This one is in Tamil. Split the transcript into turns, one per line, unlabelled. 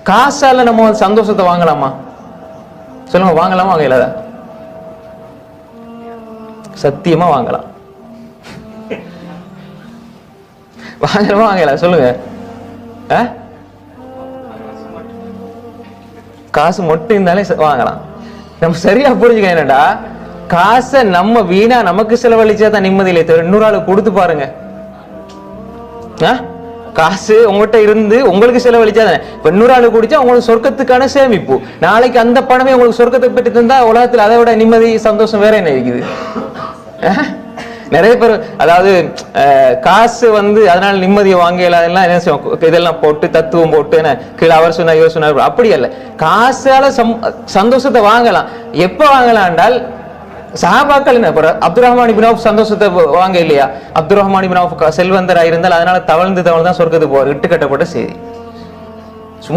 காசால நம்ம சந்தோஷத்தை வாங்கலாமா? சொல்லுங்க, வாங்கலாமா வாங்கலாதா? சத்தியமா வாங்கலாம். வாங்கலாமா வாங்கலாம்? சொல்லுங்க. காசு மட்டும் இருந்தாலே வாங்கலாம். நம்ம சரியா புரிஞ்சுக்க, என்னடா காசை நம்ம வீணா நமக்கு செலவழிச்சாதான் நிம்மதியிலே தவிர இன்னொரு ஆளுக்கு கொடுத்து பாருங்க. காசு உங்ககிட்ட இருந்து உங்களுக்கு செலவழிச்சாதானே. இப்ப இன்னொரு ஆளு குடிச்சா உங்களுக்கு சொர்க்கத்துக்கான சேமிப்பு. நாளைக்கு அந்த பணமே உங்களுக்கு சொர்க்கத்தை பெற்று தந்தா உலகத்துல அதை விட நிம்மதி சந்தோஷம் வேற என்ன இருக்குது? நிறைய பேர் அதாவது காசு அதனால நிம்மதியை வாங்கலாம் என்ன செய்வோம், இதெல்லாம் போட்டு தத்துவம் போட்டு என்ன கீழே அவர் சொன்னார் இவர் சொன்னார். அப்படி அல்ல. காசால சந்தோஷத்தை வாங்கலாம். எப்ப வாங்கலாம் என்றால், சஹாபாக்கள் என்ன அப்துல் ரஹ்மான் இப்னு அவுஃப் சந்தோஷத்தை வாங்க இல்லையா? அப்துல் ரஹ்மான் இப்னு அவுஃப் செல்வந்தராக இருந்தால் அதனால தவழ்ந்து தான் சொர்க்கத்துக்கு போவார். இட்டு கட்டப்பட்ட செய்தி.